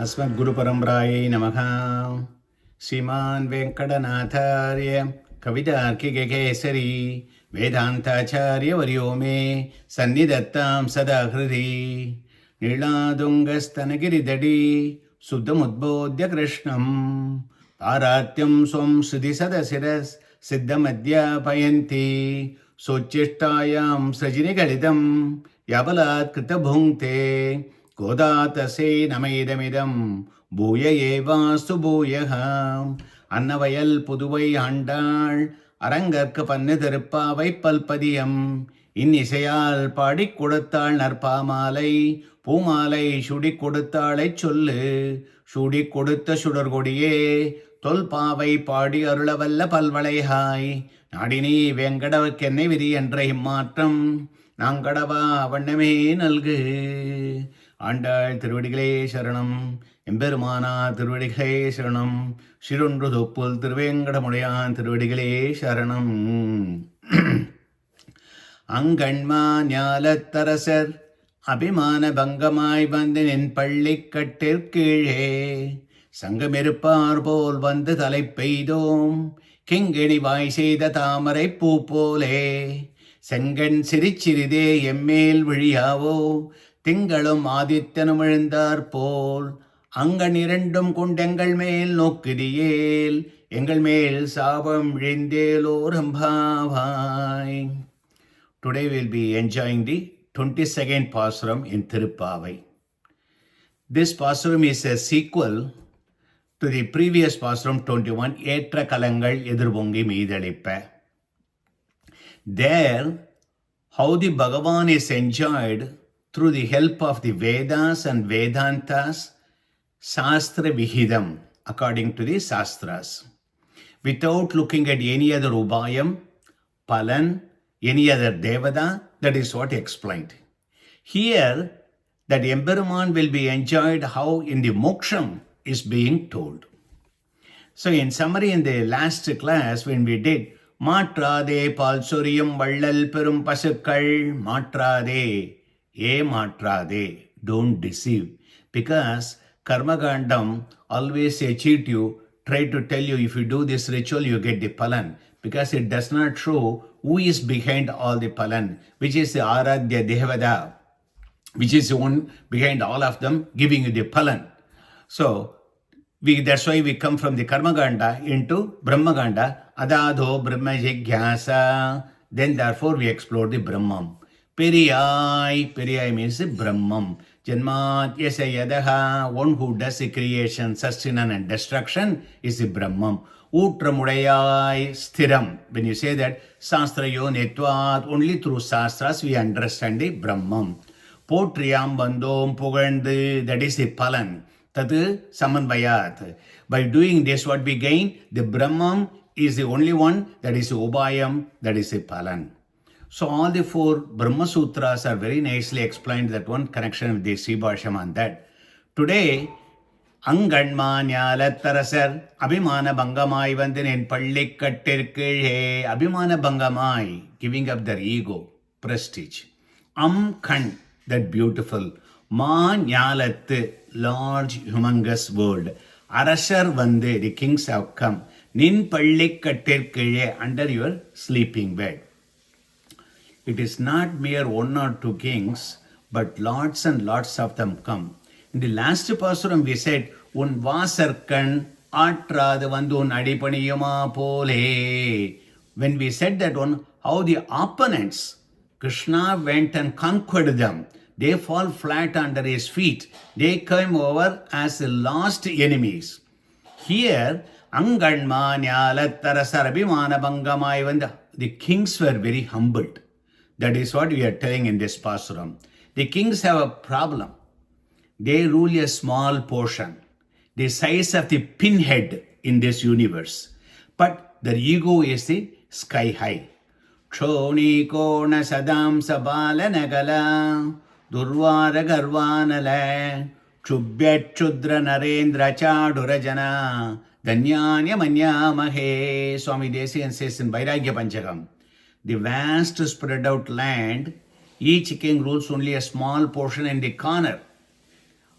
अस्मद् गुरुपरम्परायै नमः. श्रीमान् वेङ्कटनाथार्य कवितार्किककेसरी वेदान्ताचार्यवर्यो मे सन्निधत्तां सदा हृदि. नीलातुङ्गस्तनगिरितटी शुद्धमुद्बोध्य कृष्णं पारात्यं स्वं श्रुतिसदशिरस् सिद्धमध्यापयन्ति. सोच्चिष्टायां सृजिनिगलितं याबलात् कृतभुङ्क्ते கோதாதசே நமைதமிதம் பூய ஏவாஸ்து பூயः. அன்னவயல் புதுவை ஆண்டாள் அரங்கற்கு பன்னு திருப்பாவை பல்பதியம் இன்னிசையால் பாடிக் கொடுத்தாள் நற்பாமாலை பூமாலை சுடிக் கொடுத்தாளை சொல்லு. சுடிக் கொடுத்த சுடர்கொடியே தொல்பாவை பாடி அருளவல்ல பல்வளைகாய். நாடினி வேங்கடவர்க்கென்னை விதி என்ற இம்மாற்றம் நாங்கடவா வண்ணமே நல்கு. ஆண்டாள் திருவடிகளே சரணம். எம்பெருமானா திருவடிகளே சரணம். சிறொன்று தொப்புல் திருவேங்கடமுடையான் திருவடிகளே சரணம். அங்கண்மா ஞாலத்தரசர் அபிமான பங்கமாய் வந்து நின் பள்ளி கட்டிற்கீழே சங்கமிருப்பார் போல் வந்து தலை பெய்தோம். கிங்கிணி வாய் செய்த தாமரை பூ போலே செங்கண் சிரிச்சிறிதே எம்மேல் விழியாவோ. திங்களும் ஆதித்தனும் எழுந்தார் போல் அங்கன் இரண்டும் கொண்டெங்கள் மேல் நோக்குதியேல் எங்கள் மேல் சாபம் விழிந்தேலோர் அம்பாவாய். Today we will be enjoying the 22nd Pasuram in Thiruppavai. This Pasuram is a sequel to the previous Pasuram 21, Etra Kalangal Edirvongi Meedalippa. There, how the Bhagavan is enjoyed through the help of the Vedas and Vedantas, Shastra Vihidam, according to the Shastras, without looking at any other Ubayam, Palan, any other Devada. That is what explained. Here, that Emperuman will be enjoyed how in the Moksham is being told. So in summary, in the last class when we did மாற்றாதே பால் சொரியும் வள்ளல் பெரும் பசுக்கள், மாற்றாதே ஏமாற்றாதே, don't deceive, because karmagandam always cheat you try to tell you if you do this ritual, you get the palan, because it does not show who is behind all the palan, which is the Aradhya Devada, which is the one behind all of them giving you the palan. So that's why we come from the Karmaganda into Brahmaganda, Adadho Brahma Jigyasa. Then therefore we explore the Brahmam. Periyai means the Brahmam. Janmat yasa yadaha, one who does the creation, sustenance and destruction is the Brahmam. Utramudayai Sthiram. When you say that, Sastra yo netvat, only through Sastras we understand the Brahmam. Potriyam bandom pugand, that is the Palan. Tatu samanvayat. By doing this, what we gain? The Brahman is the only one, that is the Ubayam, that is the Palan. So all the 4 Brahma Sutras are very nicely explained, that one connection with the Sribhasham on that. Today, Anganmanyalattarasar Abhimana Bangamai Vandinen Pallikattirkizhe Abhimana Bangamai, giving up their ego, prestige. Kan, that beautiful. Ma Nyalat, large, humongous world. Arasar Vande, the kings have come. Nin Pallikattirkizhe, under your sleeping bed. It is not mere 1 or 2 kings, but lots and lots of them come. In the last Pasuram we said, Un Vasarkan Atrad Vandun Adipaniyama Pole. When we said that one, how the opponents, Krishna went and conquered them. They fall flat under his feet. They came over as the lost enemies. Here, the kings were very humbled. That is what we are telling in this Pasuram. The kings have a problem. They rule a small portion, the size of the pinhead in this universe. But their ego is the sky high. Choni kona sadam sabala nagala, durvara garvanala, chubbyat chudra narendra chadurajana, danyanya manya mahe. Swami Desian says in Vairagya Panchakam, the vast spread out land, each king rules only a small portion in the corner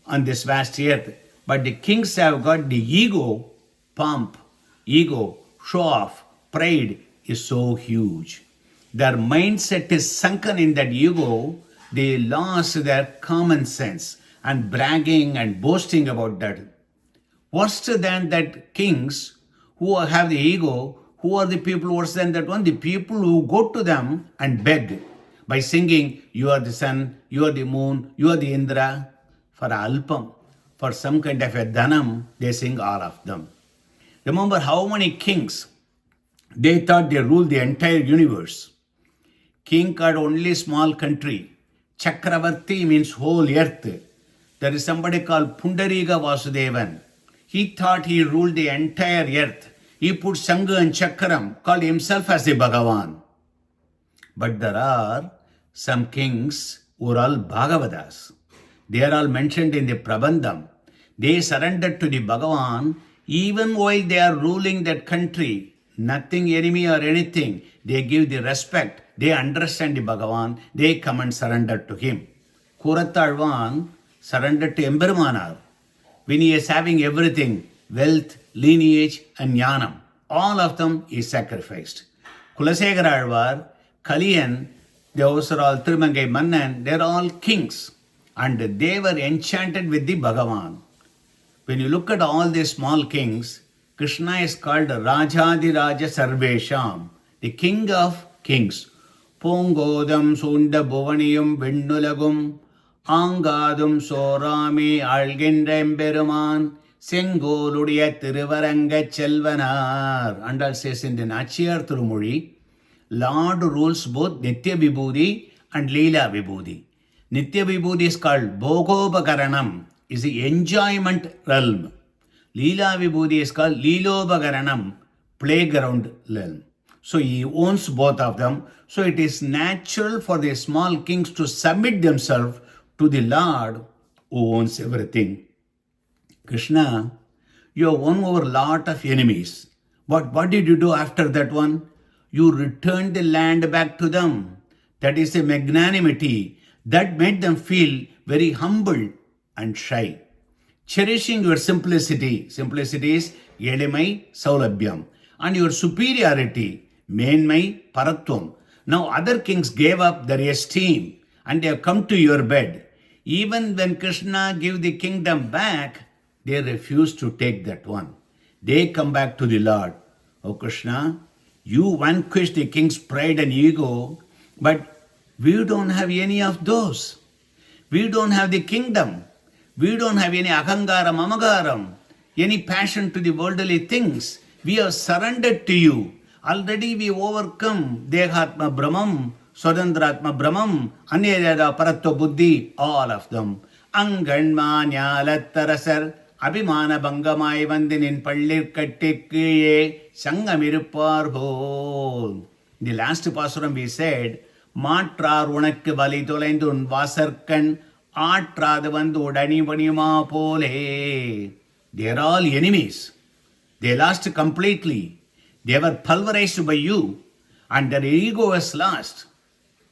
on this vast earth. But the kings have got the ego, pomp, ego, show off, pride is so huge. Their mindset is sunken in that ego. They lost their common sense and bragging and boasting about that. Worse than that, kings who have the ego, who are the people worse than that one? The people who go to them and beg by singing, you are the sun, you are the moon, you are the Indra. For alpam, for some kind of a dhanam, they sing all of them. Remember how many kings, they thought they ruled the entire universe. King had only small country. Chakravarti means whole earth. There is somebody called Pundariga Vasudevan. He thought he ruled the entire earth. He put Sangha and Chakram, called himself as the Bhagavan. But there are some kings who are all Bhagavadas. They are all mentioned in the Prabandham. They surrendered to the Bhagavan even while they are ruling that country. Nothing enemy or anything. They give the respect. They understand the Bhagavan. They come and surrender to him. Kurattalvan surrendered to Embirmanar. When he is having everything, wealth, lineage and jnanam, all of them is sacrificed. Kulasekara Alvar, Kaliyan, those are all Thirumangai Mannan, they are all kings. And they were enchanted with the Bhagavan. When you look at all these small kings, Krishna is called Rajadiraja Sarvesham, the king of kings. Pongodam Sunda Bhuvaniyum Vindulagum, Angadum Sorami Algindrem Beruman, Sengoludia Tiruvaranga Chelvanar. Andal says in the Nachiyar Thirumuri, Lord rules both Nitya Vibhuti and Leela Vibhuti. Nitya Vibhuti is called Bhogopakaranam, is the enjoyment realm. Leela Vibhuti is called Lilobakaranam, playground realm. So he owns both of them. So it is natural for the small kings to submit themselves to the Lord who owns everything. Krishna, you have won over a lot of enemies. But what did you do after that one? You returned the land back to them. That is a magnanimity that made them feel very humble and shy. Cherishing your simplicity. Simplicity is Elimai, Saulabhyam. And your superiority, Menmai, Paratvam. Now other kings gave up their esteem and they have come to your bed. Even when Krishna gave the kingdom back, they refused to take that one. They come back to the Lord. Oh Krishna, you vanquished the king's pride and ego, but we don't have any of those. We don't have the kingdom. We don't have any ahangaram, amagaram, any passion to the worldly things. We are surrendered to you. Already we overcome Dehatma Brahmam, Swadandratma Brahmam, Anyada Paratva Buddhi, all of them. Anganma Nyalattarasar, Abhimana Bangamai Vandinin Pallir Kattikkiye, Sangamiruparho. In the last Pasuram we said, Matrar Unakku Valitolaindun Vasarkan, Atradavandu Danivanima Pole. They are all enemies. They lost completely. They were pulverized by you and their ego was lost.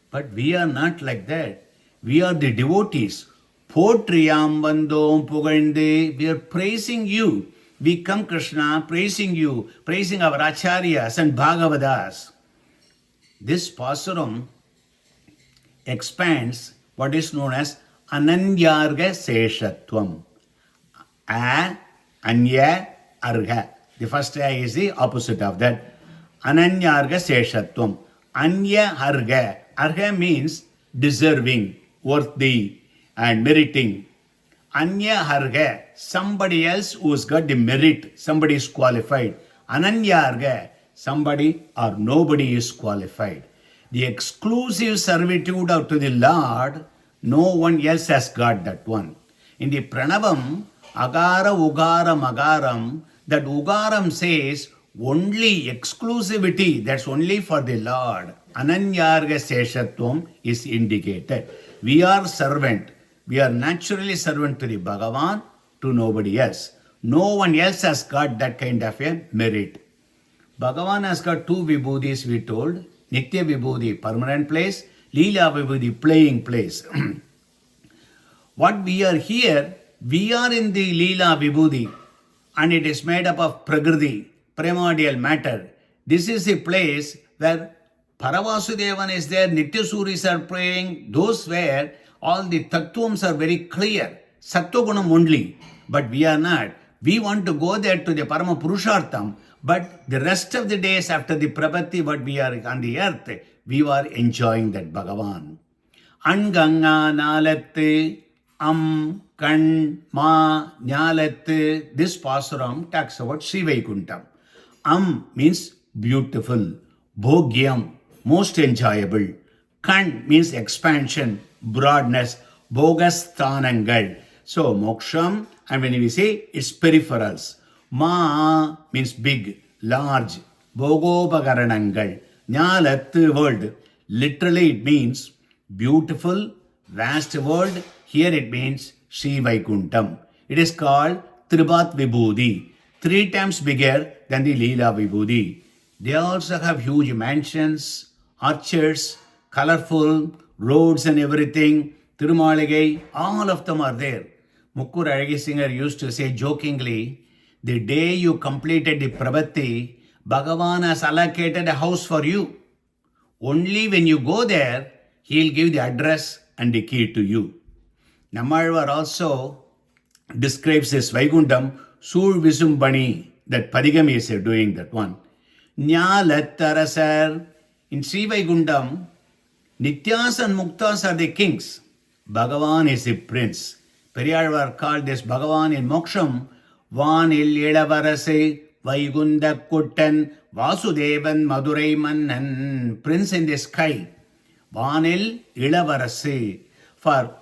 But we are not like that. We are the devotees. Potriyam bandom pugande. We are praising you. We come, Krishna, praising you, praising our acharyas and bhagavadas. This Pasuram expands what is known as Ananyarga Seshatvam. Anya, Arga. The first A is the opposite of that. Ananyarga Seshatvam. Anya Arga. Arga means deserving, worthy, and meriting. Anya Arga. Somebody else who's got the merit. Somebody is qualified. Ananya Arga. Somebody or nobody is qualified. The exclusive servitude to the Lord, no one else has got that one. In the Pranavam, Agara, Ugaram, Agaram, that Ugaram says only exclusivity, that's only for the Lord. Ananyarga Seshatvam is indicated. We are servant. We are naturally servant to the Bhagavan, to nobody else. No one else has got that kind of a merit. Bhagavan has got two Vibhudis, we told. Nitya Vibhudi, permanent place. Leela Vibhudi, playing place. What we are here, we are in the Leela Vibhudi and it is made up of Prakriti, primordial matter. This is a place where Paravasudevan is there, Nitya Suris are praying, those where all the Tattvams are very clear. Sattvagunam only. But we are not. We want to go there to the Parama Purushartham, but the rest of the days after the Prabhati, what we are on the earth, we are enjoying that Bhagavan. Anganga Nalatte Kan Ma Nyalatte. This Pasuram talks about Sri Vaikuntham. Means beautiful. Bhogyam, most enjoyable. Kan means expansion, broadness. Bhogasthanangal. So moksham, and when we say it's peripherals. Ma means big, large. Bhogopagaranangal. Nyalat word. Literally it means beautiful, vast world. Here it means Sri Vaikuntham. It is called Tribat Vibhudi. 3 times bigger than the Leela Vibhudi. They also have huge mansions, orchards, colorful roads and everything. Tirumaligai, all of them are there. Mukkur Alagi Singer used to say jokingly, the day you completed the Prabhati, Bhagavan has allocated a house for you. Only when you go there, he'll give the address and the key to you. Nammalvar also describes this Vaikuntham, Sur Visumbani, that Padigami is doing that one. Nyalattarasar. In Sri Vaikuntham, Nityas and Muktas are the kings. Bhagavan is the prince. Periyalvar called this Bhagavan in Moksham, Vanil Ilavarase, Vaikunda Kuttan, Vasudevan Madurai Mannan, prince in the sky. Vanil Ilavarase. For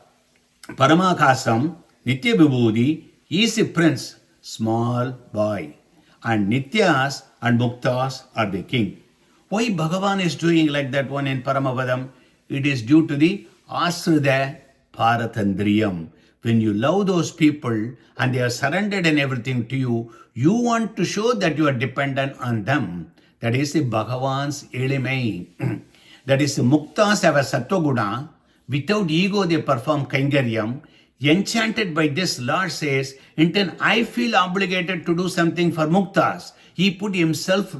Paramakasam, Nitya Vibhudi, he is a prince, small boy. And Nityas and Muktas are the king. Why Bhagavan is doing like that one in Paramavadam? It is due to the Asrida Paratandriyam. When you love those people and they are surrendered and everything to you, you want to show that you are dependent on them. That is the Bhagavan's elimai. That is the Muktas have a Sattva Guna. Without ego they perform Kaingaryam. Enchanted by this, Lord says, in turn, I feel obligated to do something for muktas. He put himself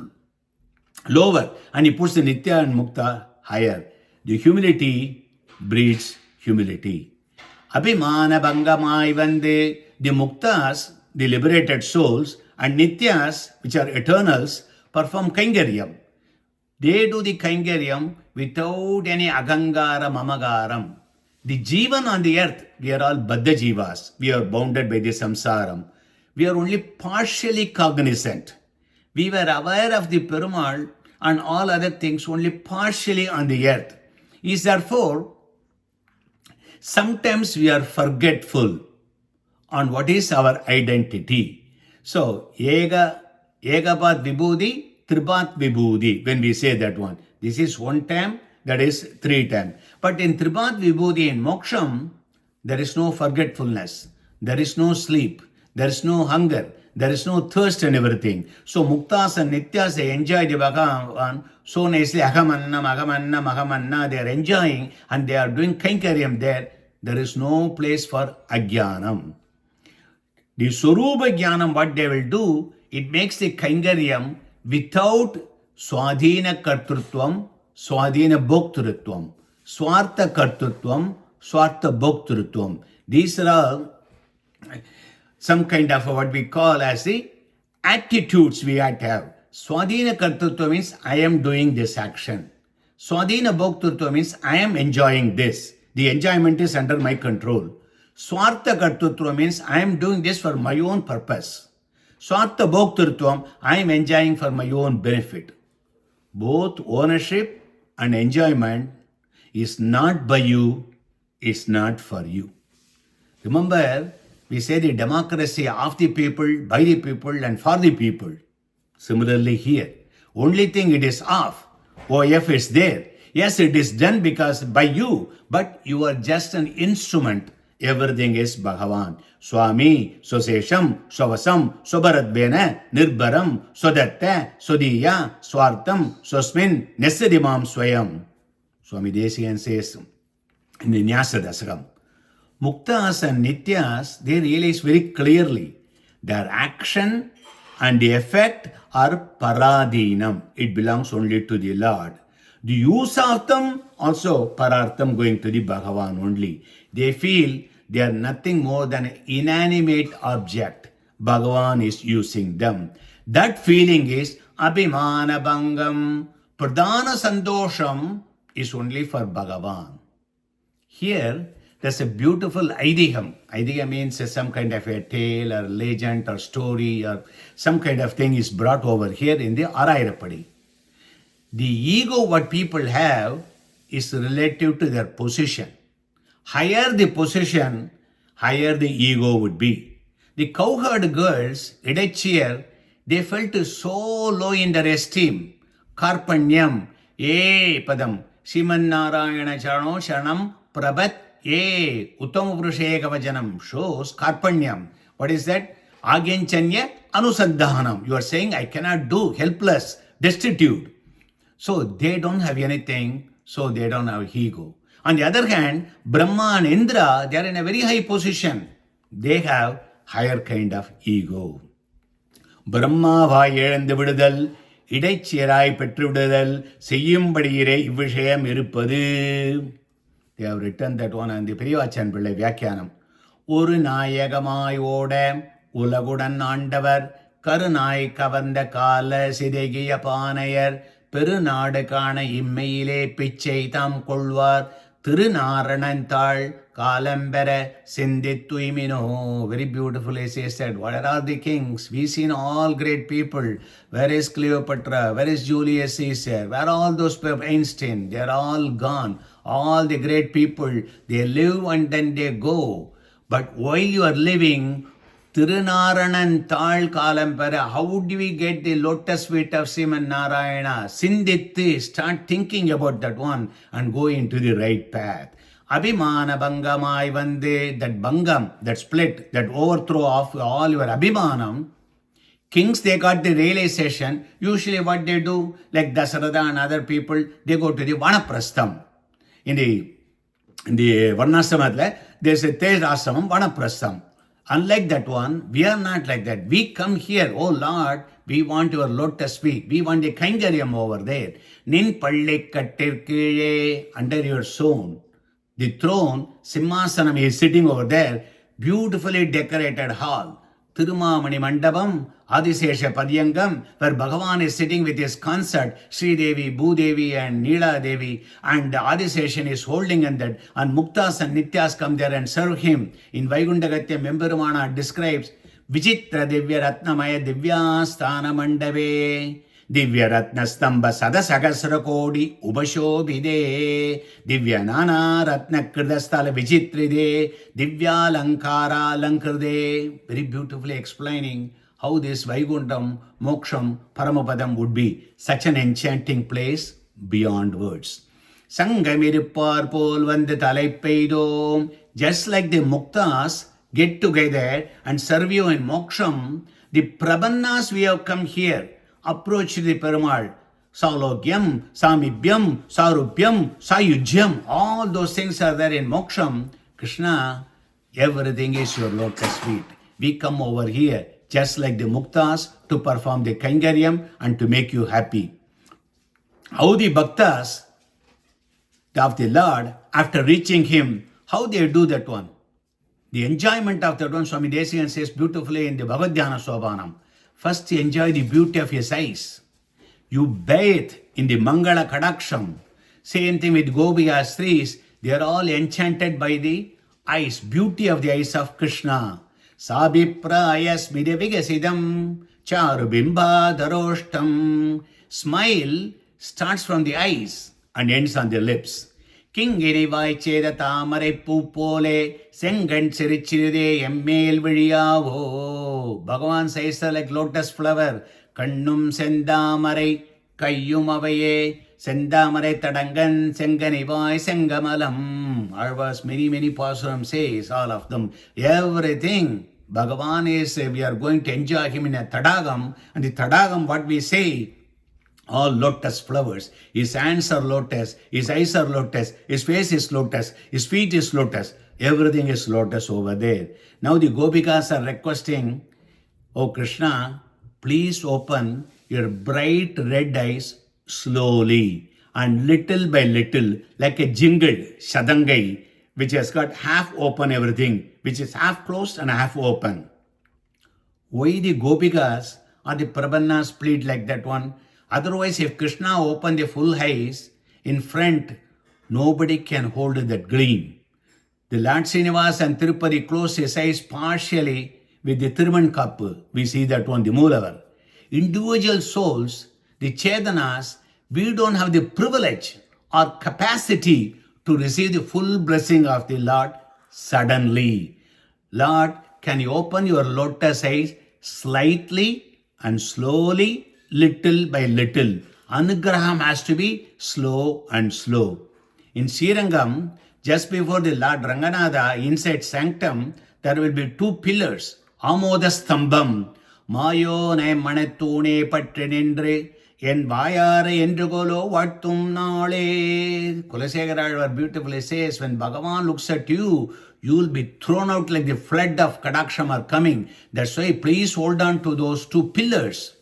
lower and he puts the Nitya and Mukta higher. The humility breeds humility. Abhimana Bangamai Vande, the Muktas, the liberated souls, and Nityas, which are eternals, perform Kaingaryam. They do the Kaingaryam without any Agangara Mamagaram. The Jivan on the earth, we are all Baddha Jivas. We are bounded by the Samsaram. We are only partially cognizant. We were aware of the Perumal and all other things only partially on the earth. Is therefore, sometimes we are forgetful on what is our identity. So, Ega Pat Vibhuti, Tripat Vibhuti, when we say that one. This is one time, that is 3 times. But in Tripat Vibhuti, in Moksham, there is no forgetfulness. There is no sleep. There is no hunger. There is no thirst and everything. So Muktas and Nityas, they enjoy the Bhagavan so nicely. Ahamanna, they are enjoying and they are doing Kainkaryam there. There is no place for Ajnanam. The Swarupa Jnanam, what they will do, it makes the Kainkaryam without Swadhina Kartrutvam, Swadhina Bhoktrutvam, Swartha Kartrutvam, Swartha Bhoktrutvam. These are all some kind of what we call as the attitudes we have to have. Swadhina Kartrutva means I am doing this action. Swadhina Bhoktrutva means I am enjoying this. The enjoyment is under my control. Swartha Kartrutva means I am doing this for my own purpose. Swartha Bhoktrutvam, I am enjoying for my own benefit. Both ownership and enjoyment is not by you, is not for you. Remember, we say the democracy of the people, by the people and for the people. Similarly here, only thing it is off. OF is there. Yes, it is done because by you, but you are just an instrument. Everything is Bhagavan. Swami, Swasesham, Swavasam, Swabharadvena, Nirbaram, Swadatta, Swadiya, Swartam, Swasmin, Nesadimam Swayam. Swami Desikan says in the Nyasa Dasakam. Muktas and Nityas, they realize very clearly their action and the effect are paradinam. It belongs only to the Lord. The use of them also parartham, going to the Bhagavan only. They feel they are nothing more than an inanimate object. Bhagavan is using them. That feeling is abhimana bhangam. Pradhana sandosham is only for Bhagavan. Here, there's a beautiful aidiham. Aidiham means some kind of a tale or legend or story or some kind of thing is brought over here in the Arairapadi. The ego what people have is relative to their position. Higher the position, higher the ego would be. The cowherd girls, Idachir, they felt so low in their esteem. Karpanyam, padam, Siman Narayana Charano Sharanam Prabhat. Uttamapurusha shows Karpanyam. What is that? Agenchanya Anusadhanam. You are saying, I cannot do, helpless, destitute. So they don't have anything, so they don't have ego. On the other hand, Brahma and Indra, they are in a very high position. They have higher kind of ego. Brahma vai எழுந்து விடுதல், இடைச்சேராய் பெற்று விடுதல், செய்யும்படியிலே இவ்விஷயம் இருப்பது. They have written that one on the Periyavachan Pillai Vyakyanam. ஒரு நாயகமாய் ஓட உலகுடன் ஆண்டவர் கருநாய் கவர்ந்த கால சிதைகிய பானையர் பெருநாடு காண இம்மையிலே பிச்சை தாம் கொள்வார் திருநாரணந்தாள் காலம்பெற சிந்தித் துய்மினோ. Very beautifully says that. What are the kings? We've seen all great people. Where is Cleopatra? Where is Julius Caesar? Where are all those people? Einstein? They are all gone. All the great people, they live and then they go. But while you are living, Tirunaranan Tal Kalampara, how do we get the lotus feet of Sriman Narayana? Sinditti, start thinking about that one and go into the right path. Abhimana Bangamai Vande, that Bangam, that split, that overthrow of all your Abhimanam. Kings, they got the realization. Usually what they do, like Dasaratha and other people, they go to the Vanaprastham. In the Varnasamadla, there's a Tej Ashramam, Vanaprastham. Unlike that one, we are not like that. We come here, oh Lord, we want your lotus feet. We want a Kaingaryam over there. Nin Pallik Kattir under your zone. The throne, Simhasanam, is sitting over there, beautifully decorated hall. Tirumamani Mandabam, Adisesha Padyangam, where Bhagavan is sitting with his consort, Sri Devi, Bhudevi and Neela Devi, and Adiseshan is holding in that, and Muktas and Nityas come there and serve him. In Vaikunthagatya, Memberumana describes, Vichitra Divya Ratnamaya Divya Sthana Mandave, Divya Ratna Stamba Sadasagasra Kodi Ubashobhide, Divya Nana Ratna Kridastala Vichitride, Divya Lankara Lankrde. Very beautifully explaining how this Vaikuntham, Moksham, Paramapadam would be such an enchanting place beyond words. Sangamiripar Pol Vande Talaipeidom. Just like the Muktas get together and serve you in Moksham, the Prabhannas we have come here approach the Perumal. Saulogyam, Samibhyam, Sarupyam, Sayujyam. All those things are there in Moksham. Krishna, everything is your lotus feet. We come over here just like the Muktas to perform the Kaingaryam and to make you happy. How the Bhaktas of the Lord, after reaching Him, how they do that one? The enjoyment of that one, Swami Desikan says beautifully in the Bhagavad Dhyana Sobanam. First, enjoy the beauty of his eyes. You bathe in the Mangala Kadaksham. Same thing with Gopiya Stris. They are all enchanted by the eyes, beauty of the eyes of Krishna. Sabiprayas Midevigasidam Charubimba Daroshtam. Smile starts from the eyes and ends on the lips. Kingirivai Cheda Tamare Pupole Sengan Sirichide Emmel Viriavo. Bhagavan says like lotus flower. Kannum Sendamare Kayyumavaye Sendamare Tadangan Senganivai Sengamalam. Arvas many Pasuram says, all of them. Everything. Bhagavan is, we are going to enjoy him in a Tadagam. And the Tadagam, what we say, all lotus flowers. His hands are lotus, his eyes are lotus, his face is lotus, his feet is lotus. Everything is lotus over there. Now the Gopikas are requesting, oh Krishna, please open your bright red eyes slowly and little by little, like a jingled shadangai, which has got half open everything, which is half closed and half open. Why the Gopikas or the Prabhannas plead like that one? Otherwise, if Krishna opened the full eyes in front, nobody can hold that gleam. The Lord Srinivas and Tirupati close his eyes partially with the Thiruman cup. We see that one, the Moolavar. Individual souls, the Chedanas, we don't have the privilege or capacity to receive the full blessing of the Lord suddenly. Lord, can you open your lotus eyes slightly and slowly? Little by little. Anugraham has to be slow and slow. In Srirangam, just before the Lord Ranganatha inside sanctum, there will be two pillars. Amodastambam. Mayo ne manatune patrenendre. En vayare endrugolo vattum nale. Kulasekara beautifully says, when Bhagavan looks at you, you will be thrown out like the flood of Kadaksham are coming. That's why please hold on to those two pillars.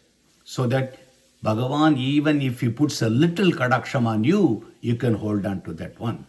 So that Bhagavan, even if he puts a little kadaksham on you, you can hold on to that one.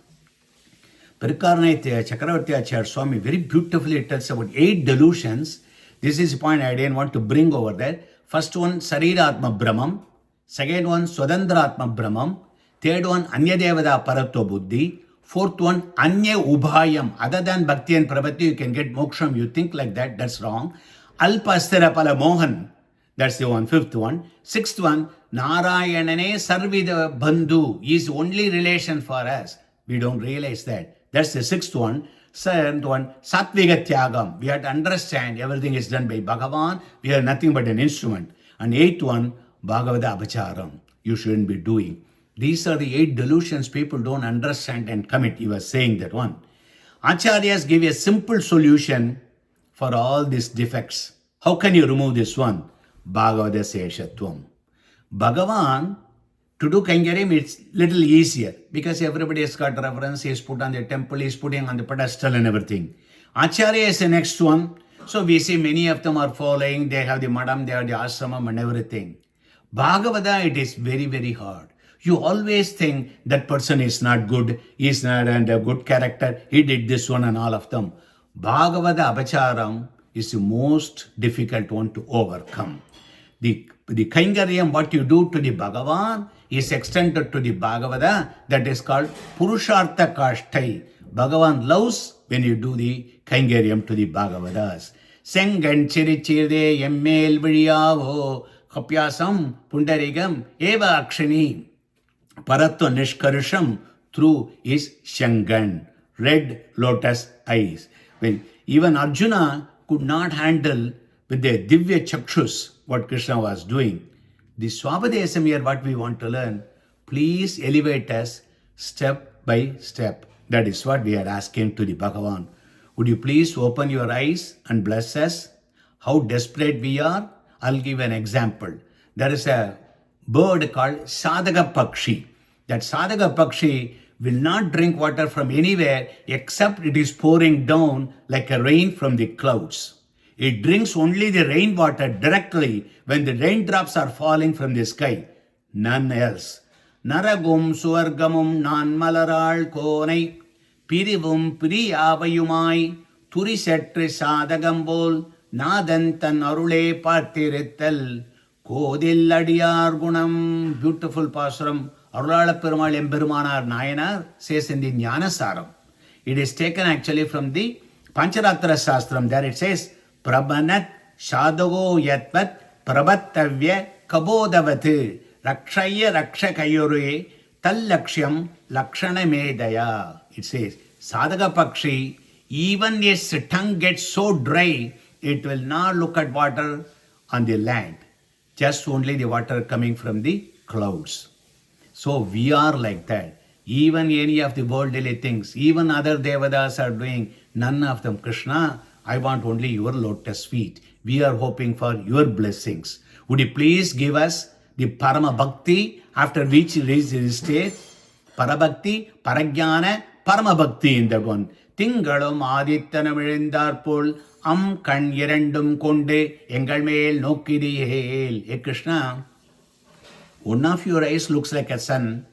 Parikarnayatya Chakravarti Acharya Swami very beautifully tells about 8 delusions. This is the point I didn't want to bring over there. First one, Sarira Atma Brahmam. Second one, Swadandra Atma Brahmam. Third one, Anya Devada Paratva Buddhi. Fourth one, Anya Ubhayam. Other than Bhakti and Prabhati, you can get moksham. You think like that, that's wrong. Alpa Asthirapala Mohan. That's the one. Fifth one. Sixth one, Narayanane Sarvida Bandhu is only relation for us. We don't realize that. That's the sixth one. Seventh one, Sattviga Tyagam. We have to understand everything is done by Bhagavan. We are nothing but an instrument. And eighth one, Bhagavata Apacharam. You shouldn't be doing. These are the 8 delusions people don't understand and commit. You were saying that one. Acharyas give a simple solution for all these defects. How can you remove this one? Bhagavata Seshatvam. Bhagavan To do Kainkariam, it's little easier because everybody has got reference. He's put on the temple, he's putting on the pedestal and everything. Acharya is the next one. So we see many of them are following. They have the madam, they have the ashramam and everything. Bhagavata, it is very, very hard. You always think that person is not good, is not and a good character. He did this one and all of them. Bhagavata Apacharam is the most difficult one to overcome. The Kainkariam, what you do to the Bhagavan, is extended to the Bhagavata, that is called Purushartha Kashtai. Bhagavan loves when you do the Kainkariam to the Bhagavatas. Sengan Chirichirde Emmel Vidiyavo Upanyasam Pundarigam Eva Akshini Paratva Nishkarisham through his Shangan, red lotus eyes. When even Arjuna could not handle with their Divya Chakshus what Krishna was doing. The Swapadesam here, what we want to learn, please elevate us step by step. That is what we are asking to the Bhagavan. Would you please open your eyes and bless us? How desperate we are? I'll give an example. There is a bird called Sadhaka Pakshi. That Sadhaka Pakshi will not drink water from anywhere except it is pouring down like a rain from the clouds. It drinks only the rainwater directly when the raindrops are falling from the sky. None else. Naragum suvargamum nan malaral konai pirivum piriyavayumai turisetri sadagambol nadantan arule partirittal kodilladiyar gunam. Beautiful Pasuram. Arulala Perumal Emperumanar Nayanar says in the Jnanasaram. It is taken actually from the Pancharatra Sastram. There it says, Prabhanat Shadago Yatvat Prabattavya Kabodavati Rakshaya Rakshakayurue Tallaksham Lakshana Medaya. It says, Sadhaka Pakshi, even its tongue gets so dry, it will not look at water on the land. Just only the water coming from the clouds. So we are like that. Even any of the worldly things, even other devatas are doing, none of them. Krishna, I want only your lotus feet. We are hoping for your blessings. Would you please give us the Parama Bhakti after which reach this state? Parabhakti, Parajnana, Parama Bhakti in that one. Tingalum Adityanamizhindarpol Kan Yerandum Konde Engalmel Nokidi Hail. Hey Krishna, one of your eyes looks like a sun,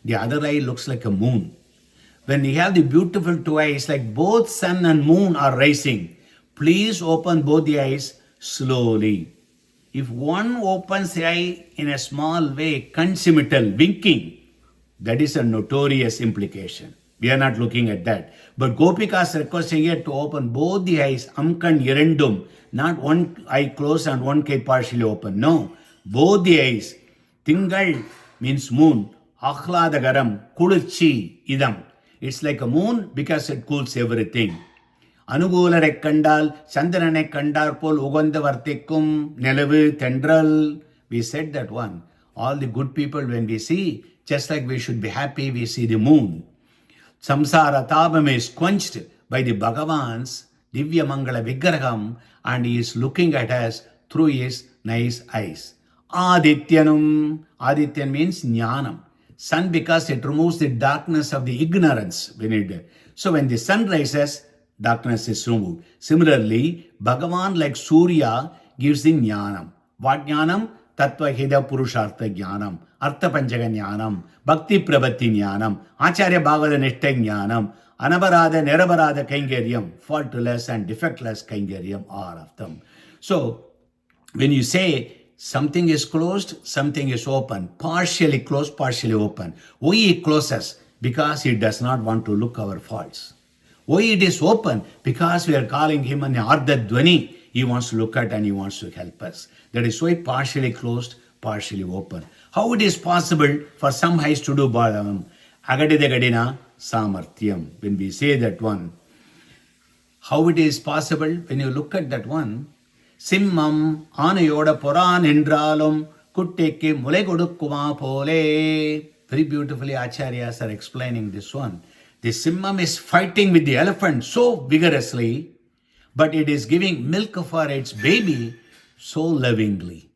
the other eye looks like a moon. When you have the beautiful two eyes, like both sun and moon are rising, please open both the eyes slowly. If one opens the eye in a small way, consummate, winking, that is a notorious implication. We are not looking at that. But Gopikas requesting here to open both the eyes, Amkan Yerendum, not one eye closed and one eye partially open. No, both the eyes. Tingal means moon. Akhladaгаram, Kulichi, Idam. It's like a moon because it cools everything. Anugulare Kandal, Chandranane Kandarpol, Ugandavartikum, Nelavu, Tendral. We said that one. All the good people, when we see, just like we should be happy, we see the moon. Samsara Tabam is quenched by the Bhagavan's Divya Mangala Vigraham, and he is looking at us through his nice eyes. Adityanum. Adityan means Jnanam. Sun, because it removes the darkness of the ignorance. So when the sun rises, darkness is removed. Similarly, Bhagavan, like Surya, gives the Jnanam. What Jnanam? Tattva Hida Purushartha Jnanam, Artha Panchaga Jnanam, Bhakti Prabhati Jnanam, Acharya Bhagavata Nishta Jnanam, Anabarada Nerabarada Kainkariam, faultless and defectless Kainkariam, all of them. So when you say something is closed, something is open, partially closed, partially open. Why he closes? Because he does not want to look our faults. Why it is open? Because we are calling him an Ardha Dvani. He wants to look at and he wants to help us. That is why partially closed, partially open. How it is possible for some eyes to do Agadida Gadina Samarthyam? When we say that one, how it is possible? When you look at that one, Simmam Anayoda Puran Indralum Kutteke Mulegodukuma Pole. Very beautifully Acharyas are explaining this one. The Simmam is fighting with the elephant so vigorously, but it is giving milk for its baby so lovingly.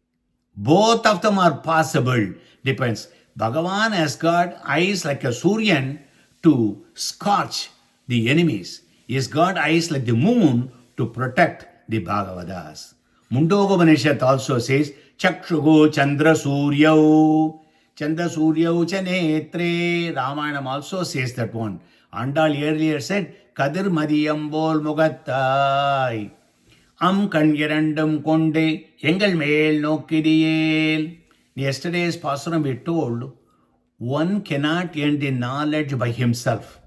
Both of them are possible. Depends. Bhagavan has got eyes like a Suryan to scorch the enemies. He has got eyes like the moon to protect the Bhagavadas. Mundogopanishad also says, Chakshugo Chandra Suryau. Chandra Suryau Chanetre. Ramayana also says that one. Andal earlier said, Kadir Madiyambol Mugattai. Kan Yerandum Konde, Engal Mel no Kidiyel. Yesterday's Pasuram we told, one cannot end the knowledge by himself.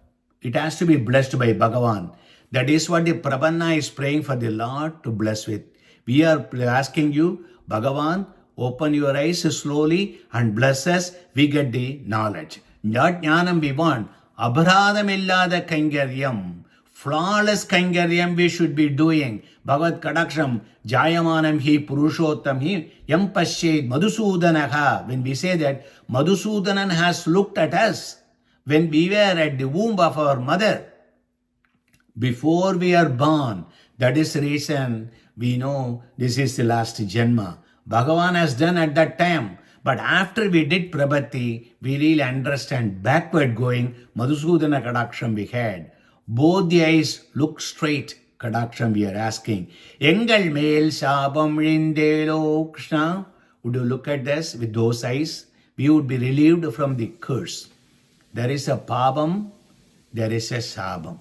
It has to be blessed by Bhagavan. That is what the Prabanna is praying for the Lord to bless with. We are asking you, Bhagavan, open your eyes slowly and bless us. We get the knowledge. Not jnanam we want. Abharadamillada kangaryam. Flawless kangaryam we should be doing. Bhagavad Kadaksham, Jayamanam hi Purushottam hi yam pashed Madhusudanaha. When we say that, Madhusudanan has looked at us when we were at the womb of our mother. Before we are born, that is the reason we know this is the last Janma. Bhagavan has done at that time. But after we did Prabhati, we really understand backward going, Madhusudana Kadaksham we had. Both the eyes look straight. Kadaksham we are asking. Engal mel sabam rindelo Krishna. Would you look at this with those eyes? We would be relieved from the curse. There is a pabam, there is a sabam.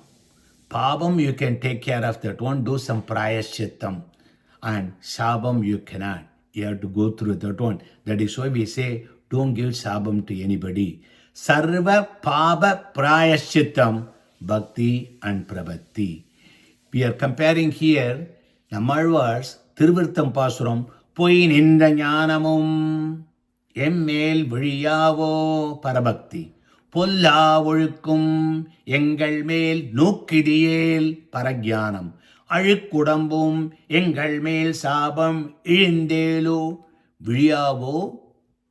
Pabam you can take care of that one, do some prayashchittam. And sabam you cannot. You have to go through that one. That is why we say, don't give sabam to anybody. Sarva paba prayashchittam, bhakti and prabhati. We are comparing here Nammalvar's Thiruvirtham Pasuram, Poin Inda Jnanamum, Emmel Vizhiyavo Parabhakti. Polla Ozhukkum Engal Mel Nokkidiyel Paragyanam. Azhukkudambum Engal Mel Sabam Izhindelu Vizhiyavo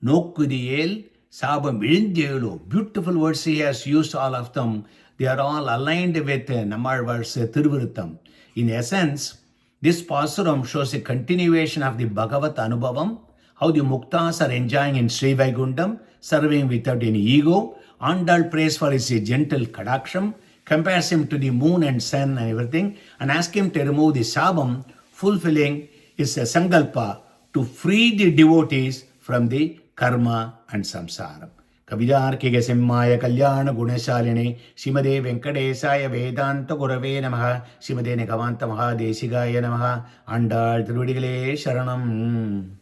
Nokkidiyel Sabam Izhindelu. Beautiful words he has used, all of them. They are all aligned with Nammalvar's Thiruvirtham. In essence, this Pasuram shows a continuation of the Bhagavat Anubhavam, how the Muktas are enjoying in Sri Vaikuntham, serving without any ego. Andal prays for his gentle Kadaksham, compares him to the moon and sun and everything, and asks him to remove the Sabam, fulfilling his Sankalpa to free the devotees from the karma and samsara. Kavidarkika Simmaya Kalyana Gunashaline, Shrimade Venkatesaya Vedanta Gurave Namaha, Shrimade Nikavanta Mahadesigaya Namaha, Andal Thiruvadigale Sharanam.